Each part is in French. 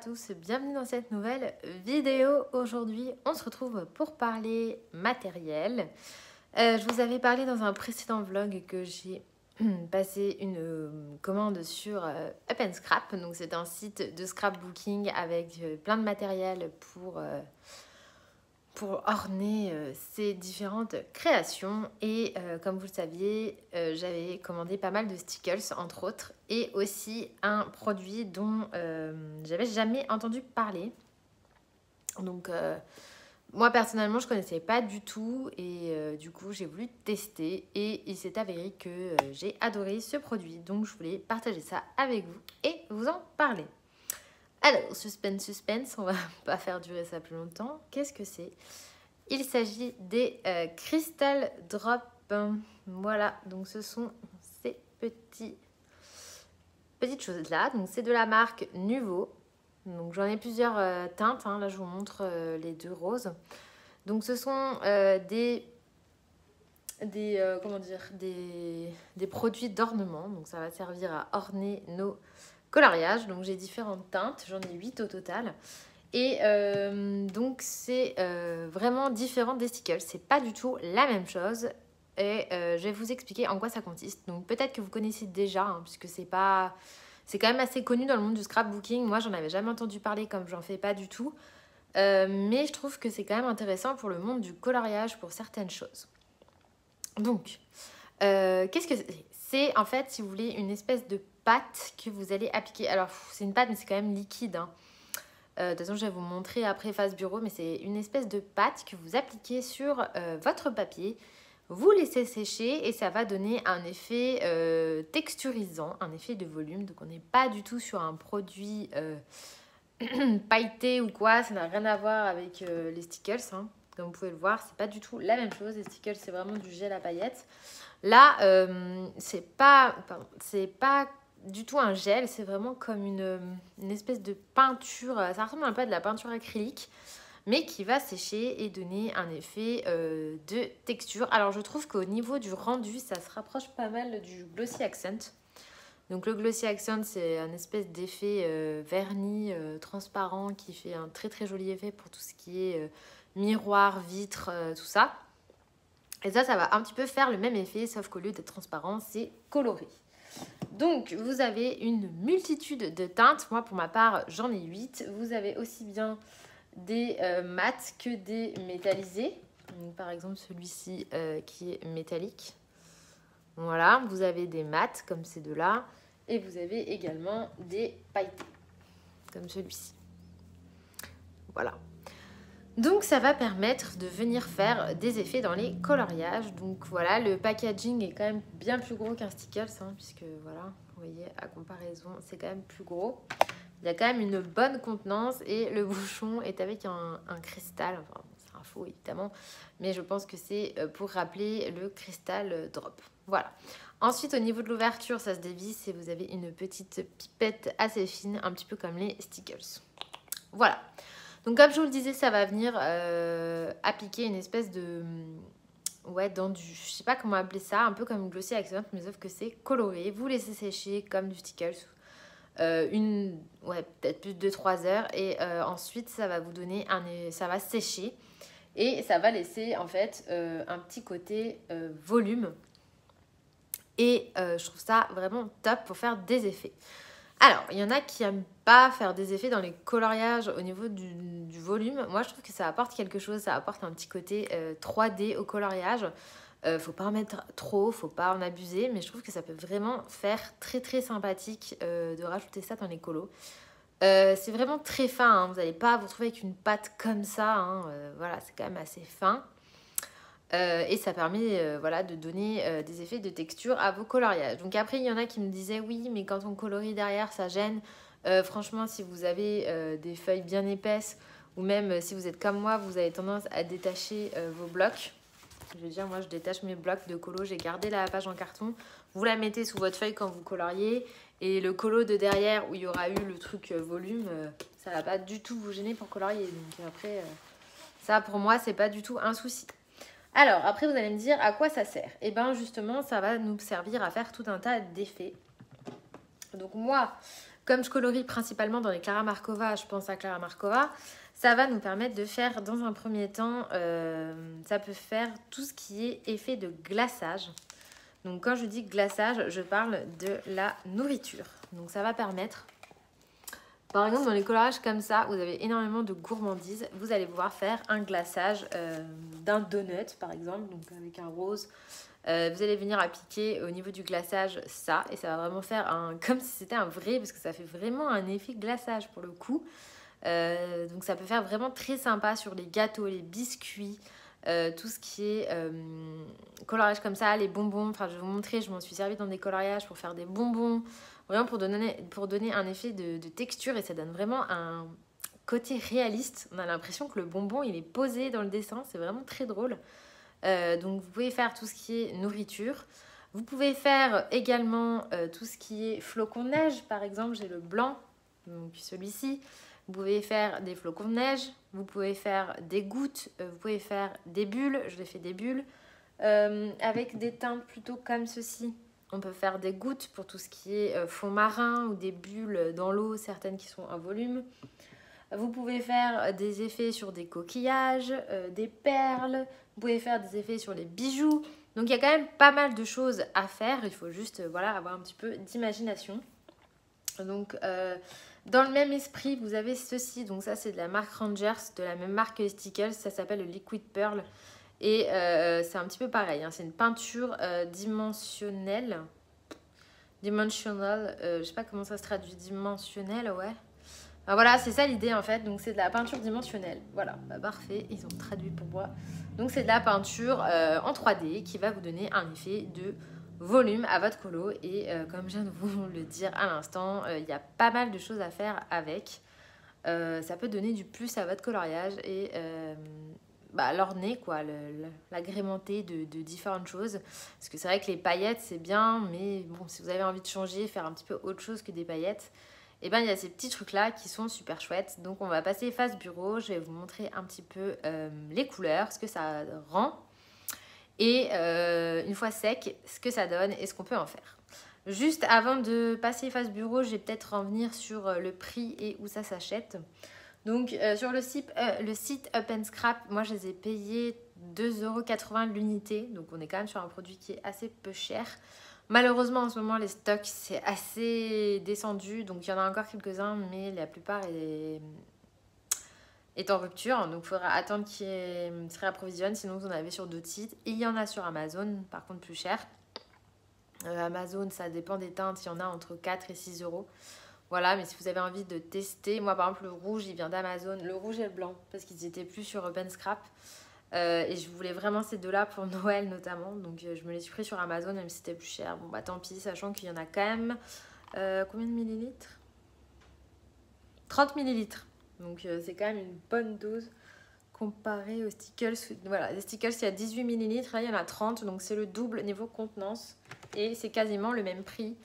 tous, bienvenue dans cette nouvelle vidéo. Aujourd'hui, on se retrouve pour parler matériel. Je vous avais parlé dans un précédent vlog que j'ai passé une commande sur Up & Scrap. Donc c'est un site de scrapbooking avec plein de matériel pour orner ces différentes créations. Et comme vous le saviez, j'avais commandé pas mal de stickers, entre autres, et aussi un produit dont j'avais jamais entendu parler. Donc moi personnellement je connaissais pas du tout et du coup j'ai voulu tester et il s'est avéré que j'ai adoré ce produit. Donc je voulais partager ça avec vous et vous en parler. Alors, suspense, on va pas faire durer ça plus longtemps. Qu'est-ce que c'est? Il s'agit des Crystal Drop. Voilà, donc ce sont ces petites choses-là. Donc c'est de la marque Nuvo. Donc j'en ai plusieurs teintes. Là, je vous montre les deux roses. Donc ce sont des produits d'ornement. Donc ça va servir à orner nos coloriage. Donc j'ai différentes teintes, j'en ai 8 au total. Et donc c'est vraiment différent des stickers. C'est pas du tout la même chose. Et je vais vous expliquer en quoi ça consiste. Donc peut-être que vous connaissez déjà, puisque c'est quand même assez connu dans le monde du scrapbooking. Moi j'en avais jamais entendu parler comme j'en fais pas du tout. Mais je trouve que c'est quand même intéressant pour le monde du coloriage pour certaines choses. Donc qu'est-ce que c'est? C'est en fait, si vous voulez, une espèce de pâte que vous allez appliquer. Alors, c'est une pâte, mais c'est quand même liquide. De toute façon, je vais vous montrer après face bureau, mais c'est une espèce de pâte que vous appliquez sur votre papier. Vous laissez sécher et ça va donner un effet texturisant, un effet de volume. Donc, on n'est pas du tout sur un produit pailleté ou quoi. Ça n'a rien à voir avec les stickers. Comme vous pouvez le voir, c'est pas du tout la même chose. Les stickers, c'est vraiment du gel à paillettes. Là, c'est pas du tout un gel, c'est vraiment comme une espèce de peinture. Ça ressemble un peu à de la peinture acrylique, mais qui va sécher et donner un effet de texture. Alors, je trouve qu'au niveau du rendu, ça se rapproche pas mal du Glossy Accent. Donc, le Glossy Accent, c'est un espèce d'effet vernis transparent qui fait un très très joli effet pour tout ce qui est miroir, vitre, tout ça. Et ça va un petit peu faire le même effet, sauf qu'au lieu d'être transparent, c'est coloré. Donc, vous avez une multitude de teintes. Moi, pour ma part, j'en ai 8. Vous avez aussi bien des mats que des métallisés. Donc, par exemple, celui-ci qui est métallique. Voilà, vous avez des mats comme ces deux-là. Et vous avez également des pailletés, comme celui-ci. Voilà. Donc ça va permettre de venir faire des effets dans les coloriages. Donc voilà, le packaging est quand même bien plus gros qu'un stickers, puisque voilà, vous voyez, à comparaison, c'est quand même plus gros. Il y a quand même une bonne contenance et le bouchon est avec un cristal. Enfin, c'est un faux évidemment, mais je pense que c'est pour rappeler le Crystal Drop. Voilà. Ensuite, au niveau de l'ouverture, ça se dévisse et vous avez une petite pipette assez fine, un petit peu comme les stickers. Voilà. Donc comme je vous le disais, ça va venir appliquer une espèce de... Ouais, dans du... Je sais pas comment appeler ça, un peu comme Glossy Accent, mais sauf que c'est coloré. Vous laissez sécher comme du stickers. Peut-être plus de 2-3 heures. Et ensuite, ça va vous donner ça va sécher. Et ça va laisser en fait un petit côté volume. Et je trouve ça vraiment top pour faire des effets. Alors, il y en a qui n'aiment pas faire des effets dans les coloriages au niveau du volume. Moi, je trouve que ça apporte quelque chose, ça apporte un petit côté 3D au coloriage. Faut pas en mettre trop, faut pas en abuser, mais je trouve que ça peut vraiment faire très très sympathique de rajouter ça dans les colos. C'est vraiment très fin, vous n'allez pas vous retrouver avec une pâte comme ça. Voilà, c'est quand même assez fin. Et ça permet de donner des effets de texture à vos coloriages. Donc après, il y en a qui me disaient oui, mais quand on colorie derrière, ça gêne. Franchement, si vous avez des feuilles bien épaisses ou même si vous êtes comme moi, vous avez tendance à détacher vos blocs. Je veux dire, moi, je détache mes blocs de colo. J'ai gardé la page en carton. Vous la mettez sous votre feuille quand vous coloriez. Et le colo de derrière où il y aura eu le truc volume, ça va pas du tout vous gêner pour colorier. Donc après, ça pour moi, c'est pas du tout un souci. Alors, après, vous allez me dire à quoi ça sert. Et bien, justement, ça va nous servir à faire tout un tas d'effets. Donc, moi, Comme je colorie principalement dans les Clara Markova, je pense à Clara Markova, ça va nous permettre de faire dans un premier temps, ça peut faire tout ce qui est effet de glaçage. Donc quand je dis glaçage, je parle de la nourriture. Donc ça va permettre, par exemple dans les coloriages comme ça, vous avez énormément de gourmandises, vous allez pouvoir faire un glaçage d'un donut par exemple, donc avec un rose. Vous allez venir appliquer au niveau du glaçage ça, et ça va vraiment faire comme si c'était un vrai, parce que ça fait vraiment un effet glaçage pour le coup. Donc ça peut faire vraiment très sympa sur les gâteaux, les biscuits, tout ce qui est coloriage comme ça, les bonbons. Enfin, je vais vous montrer, je m'en suis servi dans des coloriages pour faire des bonbons, vraiment pour donner un effet de texture, et ça donne vraiment un côté réaliste. On a l'impression que le bonbon il est posé dans le dessin, c'est vraiment très drôle. Donc vous pouvez faire tout ce qui est nourriture. Vous pouvez faire également tout ce qui est flocons de neige. Par exemple, j'ai le blanc, donc celui-ci. Vous pouvez faire des flocons de neige. Vous pouvez faire des gouttes. Vous pouvez faire des bulles. Je l'ai fait des bulles. Avec des teintes plutôt comme ceci. On peut faire des gouttes pour tout ce qui est fond marin ou des bulles dans l'eau, certaines qui sont en volume. Vous pouvez faire des effets sur des coquillages, des perles. Vous pouvez faire des effets sur les bijoux. Donc il y a quand même pas mal de choses à faire. Il faut juste avoir un petit peu d'imagination. Donc dans le même esprit, vous avez ceci. Donc ça c'est de la marque Rangers, de la même marque que les Stickles. Ça s'appelle le Liquid Pearl. Et c'est un petit peu pareil. Hein. C'est une peinture dimensionnelle. Dimensional. Je sais pas comment ça se traduit. Dimensionnel, ouais. Ah, voilà, c'est ça l'idée en fait. Donc c'est de la peinture dimensionnelle. Voilà, bah, parfait, ils ont traduit pour moi. Donc c'est de la peinture en 3D qui va vous donner un effet de volume à votre colo. Et comme je viens de vous le dire à l'instant, il y a pas mal de choses à faire avec. Ça peut donner du plus à votre coloriage et l'orner, quoi, l'agrémenter de différentes choses. Parce que c'est vrai que les paillettes c'est bien, mais bon, si vous avez envie de changer, faire un petit peu autre chose que des paillettes, et bien il y a ces petits trucs là qui sont super chouettes. Donc on va passer face bureau, je vais vous montrer un petit peu les couleurs, ce que ça rend, et une fois sec, ce que ça donne et ce qu'on peut en faire. Juste avant de passer face bureau, je vais peut-être revenir sur le prix et où ça s'achète. Donc sur le site Up & Scrap, moi je les ai payés 2,80 € l'unité. Donc on est quand même sur un produit qui est assez peu cher. Malheureusement en ce moment les stocks c'est assez descendu. Donc il y en a encore quelques-uns mais la plupart est en rupture. Donc il faudra attendre qu'ils se réapprovisionnent. Sinon vous en avez sur d'autres sites. Et il y en a sur Amazon, par contre plus cher. Amazon ça dépend des teintes, il y en a entre 4 et 6 €. Voilà, mais si vous avez envie de tester, moi par exemple le rouge il vient d'Amazon, le rouge et le blanc, parce qu'ils étaient plus sur Up & Scrap. Et je voulais vraiment ces deux-là pour Noël notamment, donc je me les suis pris sur Amazon même si c'était plus cher. Bon bah tant pis, sachant qu'il y en a quand même, combien de millilitres? 30 millilitres, donc c'est quand même une bonne dose comparé aux Stickles. Voilà, les Stickles il y a 18 millilitres, là il y en a 30, donc c'est le double niveau contenance et c'est quasiment le même prix,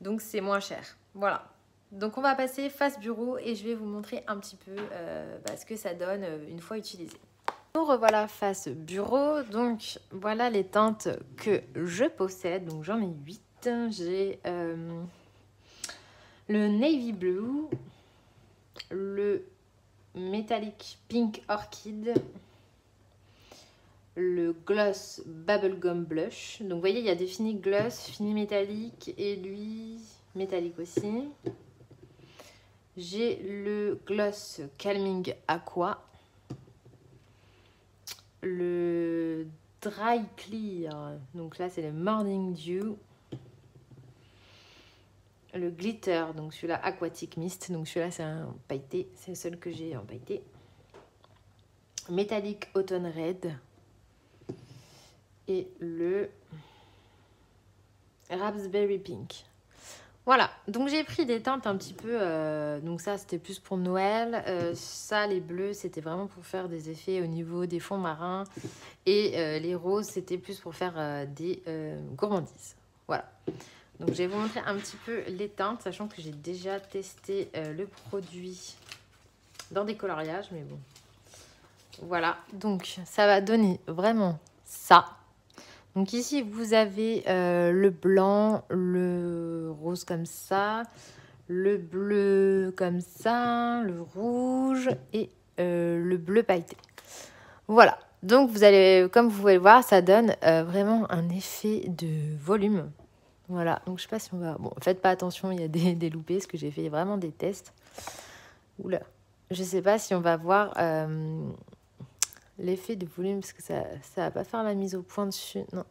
donc c'est moins cher. Voilà. Donc on va passer face bureau et je vais vous montrer un petit peu ce que ça donne une fois utilisé. Nous revoilà face bureau. Donc voilà les teintes que je possède. Donc j'en ai 8. J'ai le Navy Blue, le Metallic Pink Orchid, le Gloss Bubblegum Blush. Donc vous voyez il y a des finis gloss, fini métallique et lui métallique aussi. J'ai le Gloss Calming Aqua, le Dry Clear, donc là c'est le Morning Dew, le Glitter, donc celui-là Aquatic Mist, donc celui-là c'est un pailleté, c'est le seul que j'ai en pailleté, Metallic Autumn Red et le Raspberry Pink. Voilà, donc j'ai pris des teintes un petit peu, donc ça c'était plus pour Noël, ça les bleus c'était vraiment pour faire des effets au niveau des fonds marins, et les roses c'était plus pour faire des gourmandises. Voilà, donc je vais vous montrer un petit peu les teintes, sachant que j'ai déjà testé le produit dans des coloriages, mais bon. Voilà, donc ça va donner vraiment ça. Donc ici, vous avez le blanc, le rose comme ça, le bleu comme ça, le rouge et le bleu pailleté. Voilà, donc vous allez, comme vous pouvez le voir, ça donne vraiment un effet de volume. Voilà, donc je sais pas si on va... Bon, faites pas attention, il y a des loupés, parce que j'ai fait vraiment des tests. Oula, je sais pas si on va voir l'effet de volume, parce que ça va pas faire la mise au point dessus, non.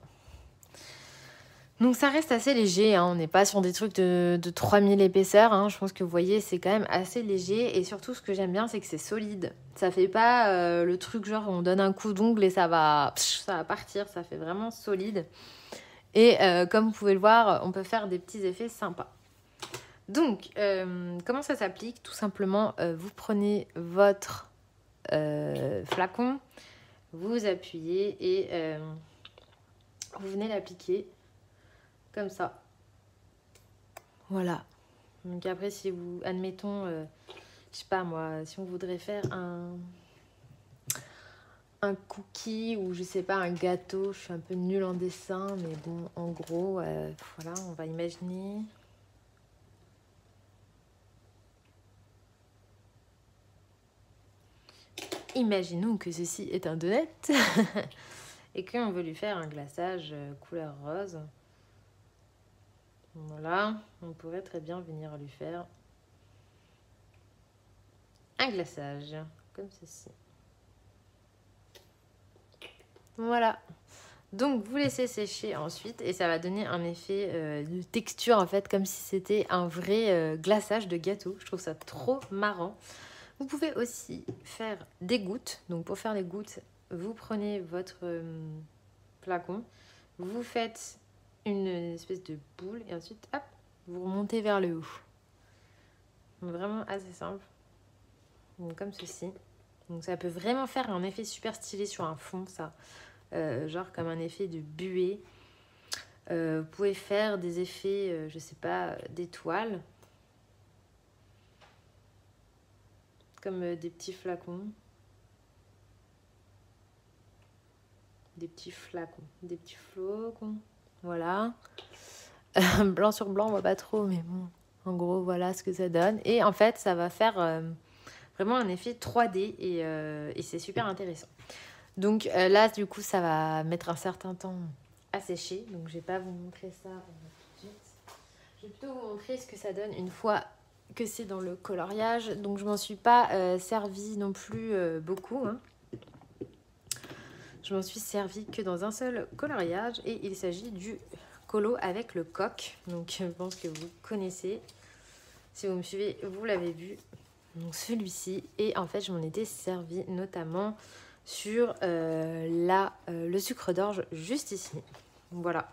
Donc ça reste assez léger, hein. On n'est pas sur des trucs de 3000 épaisseurs, hein. Je pense que vous voyez, c'est quand même assez léger. Et surtout, ce que j'aime bien, c'est que c'est solide. Ça fait pas le truc genre on donne un coup d'ongle et ça va partir. Ça fait vraiment solide. Et comme vous pouvez le voir, on peut faire des petits effets sympas. Donc, comment ça s'applique? Tout simplement, vous prenez votre flacon, vous appuyez et vous venez l'appliquer comme ça. Voilà. Donc après, si vous, admettons, je sais pas moi, si on voudrait faire un cookie ou je sais pas, un gâteau, je suis un peu nulle en dessin, mais bon, en gros, voilà, on va imaginer. Imaginons que ceci est un donut et qu'on veut lui faire un glaçage couleur rose. Voilà, on pourrait très bien venir lui faire un glaçage, comme ceci. Voilà. Donc, vous laissez sécher ensuite et ça va donner un effet de texture, en fait, comme si c'était un vrai glaçage de gâteau. Je trouve ça trop marrant. Vous pouvez aussi faire des gouttes. Donc, pour faire les gouttes, vous prenez votre flacon, vous faites une espèce de boule et ensuite, hop, vous remontez vers le haut. Donc, vraiment assez simple. Donc, comme ceci. Donc, ça peut vraiment faire un effet super stylé sur un fond, ça. Genre comme un effet de buée. Vous pouvez faire des effets, je sais pas, d'étoiles. Comme des petits flacons. Des petits flacons. Des petits flocons. Voilà. Blanc sur blanc, on voit pas trop, mais bon. En gros, voilà ce que ça donne. Et en fait, ça va faire vraiment un effet 3D et c'est super intéressant. Donc là, du coup, ça va mettre un certain temps à sécher. Donc, je vais pas vous montrer ça tout de suite. Je vais plutôt vous montrer ce que ça donne une fois que c'est dans le coloriage. Donc, je m'en suis pas servi non plus beaucoup, hein. Je m'en suis servi que dans un seul coloriage et il s'agit du colo avec le coq. Donc, je pense que vous connaissez. Si vous me suivez, vous l'avez vu. Donc, celui-ci. Et en fait, je m'en étais servi notamment sur le sucre d'orge juste ici. Voilà.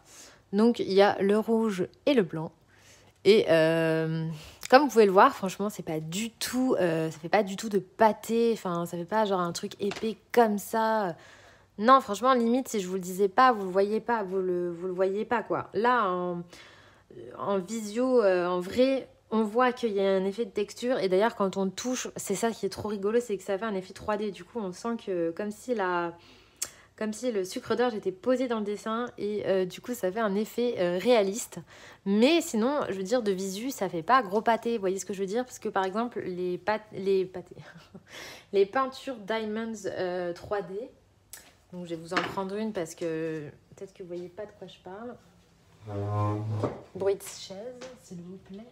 Donc, il y a le rouge et le blanc. Et comme vous pouvez le voir, franchement, c'est pas du tout, ça fait pas du tout de pâté. Enfin, ça fait pas genre un truc épais comme ça. Non, franchement, limite, si je vous le disais pas, vous le voyez pas, vous le voyez pas, quoi. Là, en visio, en vrai, on voit qu'il y a un effet de texture. Et d'ailleurs, quand on touche, c'est ça qui est trop rigolo, c'est que ça fait un effet 3D. Du coup, on sent que comme si le sucre d'orge était posé dans le dessin. Et du coup, ça fait un effet réaliste. Mais sinon, je veux dire, de visu, ça fait pas gros pâté. Vous voyez ce que je veux dire? Parce que par exemple, les peintures Diamonds 3D. Donc, je vais vous en prendre une parce que peut-être que vous voyez pas de quoi je parle. Bruit de chaise, s'il vous plaît.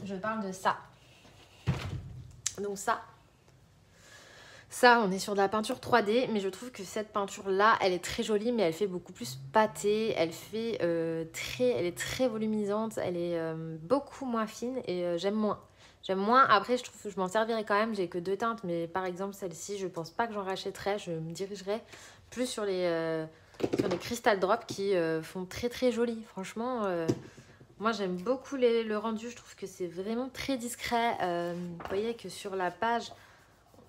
Je parle de ça. Donc ça, on est sur de la peinture 3D, mais je trouve que cette peinture-là, elle est très jolie, mais elle fait beaucoup plus pâtée. Elle est très volumisante, elle est beaucoup moins fine et j'aime moins. J'aime moins. Après, je trouve que je m'en servirai quand même. J'ai que 2 teintes, mais par exemple, celle-ci, je pense pas que j'en rachèterai. Je me dirigerai plus sur les Crystal Drop qui font très très joli. Franchement, moi j'aime beaucoup le rendu. Je trouve que c'est vraiment très discret. Vous voyez que sur la page,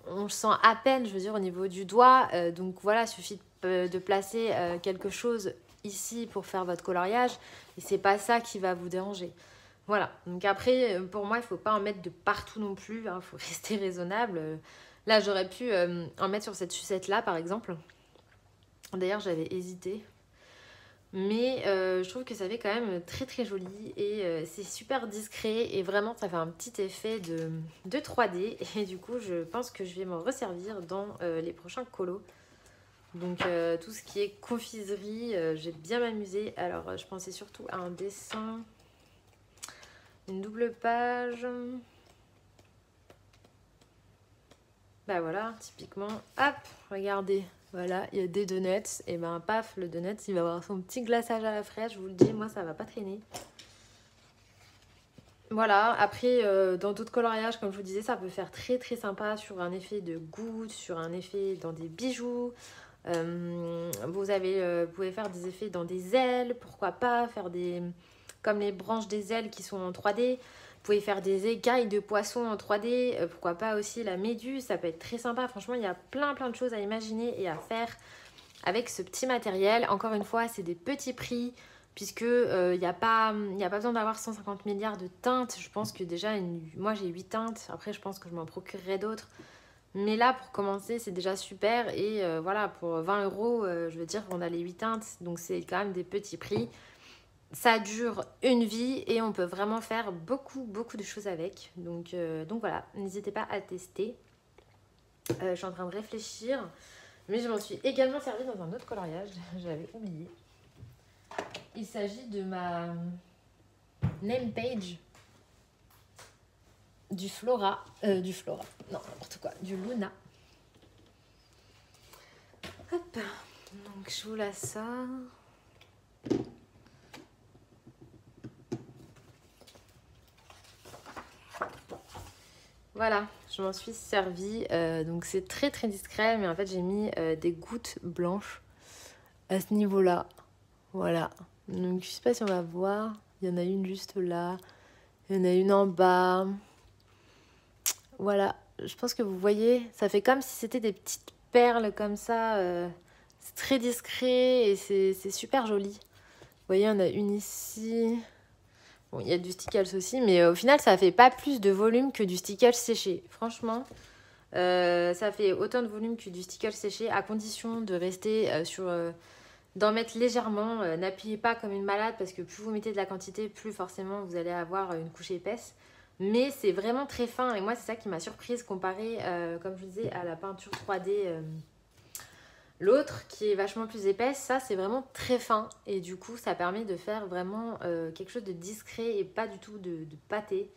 on le sent à peine, je veux dire, au niveau du doigt. Donc voilà, il suffit de placer quelque chose ici pour faire votre coloriage. Et c'est pas ça qui va vous déranger. Voilà, donc après, pour moi, il ne faut pas en mettre de partout non plus. Il faut rester raisonnable. Là, j'aurais pu en mettre sur cette sucette-là, par exemple. D'ailleurs, j'avais hésité. Mais je trouve que ça fait quand même très très joli et c'est super discret et vraiment ça fait un petit effet de 3D. Et du coup je pense que je vais m'en resservir dans les prochains colos. Donc tout ce qui est confiserie, j'ai bien m'amusé. Alors je pensais surtout à un dessin, une double page. Bah voilà, typiquement, hop, regardez. Voilà, il y a des donuts, et ben paf, le donut, il va avoir son petit glaçage à la fraise, je vous le dis, moi ça va pas traîner. Voilà, après dans d'autres coloriages, comme je vous disais, ça peut faire très très sympa sur un effet de goutte, sur un effet dans des bijoux. Vous pouvez faire des effets dans des ailes, pourquoi pas, faire des comme les branches des ailes qui sont en 3D. Vous pouvez faire des écailles de poissons en 3D, pourquoi pas aussi la méduse, ça peut être très sympa. Franchement, il y a plein de choses à imaginer et à faire avec ce petit matériel. Encore une fois, c'est des petits prix, puisque il n'y a pas besoin d'avoir 150 milliards de teintes. Je pense que déjà, moi j'ai 8 teintes, après je pense que je m'en procurerai d'autres. Mais là, pour commencer, c'est déjà super. Et voilà, pour 20 €, je veux dire, on a les 8 teintes, donc c'est quand même des petits prix. Ça dure une vie et on peut vraiment faire beaucoup de choses avec. Donc voilà, n'hésitez pas à tester. Je suis en train de réfléchir, mais je m'en suis également servie dans un autre coloriage, j'avais oublié. Il s'agit de ma name page du Flora, non n'importe quoi, du Luna. Hop, donc je vous la sors. Voilà, je m'en suis servie. Donc c'est très très discret, mais en fait j'ai mis des gouttes blanches à ce niveau-là. Voilà. Donc je sais pas si on va voir. Il y en a une juste là. Il y en a une en bas. Voilà. Je pense que vous voyez, ça fait comme si c'était des petites perles comme ça. C'est très discret et c'est super joli. Vous voyez, il y en a une ici. Bon, il y a du stickles aussi, mais au final, ça fait pas plus de volume que du stickles séché. Franchement, ça fait autant de volume que du stickles séché, à condition de rester d'en mettre légèrement. N'appuyez pas comme une malade, parce que plus vous mettez de la quantité, plus forcément vous allez avoir une couche épaisse. Mais c'est vraiment très fin, et moi, c'est ça qui m'a surprise comparé, comme je vous disais, à la peinture 3D. L'autre qui est vachement plus épaisse, ça c'est vraiment très fin et du coup ça permet de faire vraiment quelque chose de discret et pas du tout de pâté.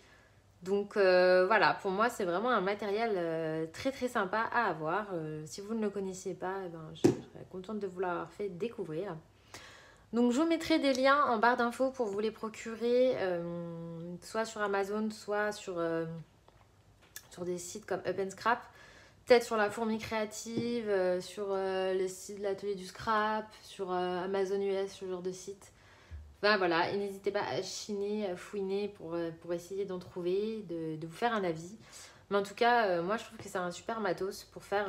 Donc voilà, pour moi c'est vraiment un matériel très très sympa à avoir. Si vous ne le connaissiez pas, eh ben, je serais contente de vous l'avoir fait découvrir. Donc je vous mettrai des liens en barre d'infos pour vous les procurer, soit sur Amazon, soit sur des sites comme Up and Scrap. Peut-être sur la fourmi créative, sur le site de l'atelier du scrap, sur Amazon US, ce genre de site. Ben voilà, et n'hésitez pas à chiner, à fouiner pour essayer d'en trouver, de vous faire un avis. Mais en tout cas, moi je trouve que c'est un super matos pour faire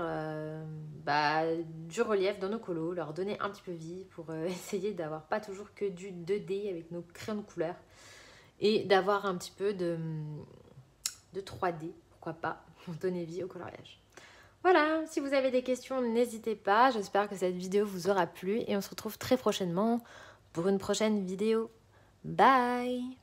du relief dans nos colos, leur donner un petit peu vie, pour essayer d'avoir pas toujours que du 2D avec nos crayons de couleur. Et d'avoir un petit peu de 3D, pourquoi pas, pour donner vie au coloriage. Voilà, si vous avez des questions, n'hésitez pas. J'espère que cette vidéo vous aura plu et on se retrouve très prochainement pour une prochaine vidéo. Bye!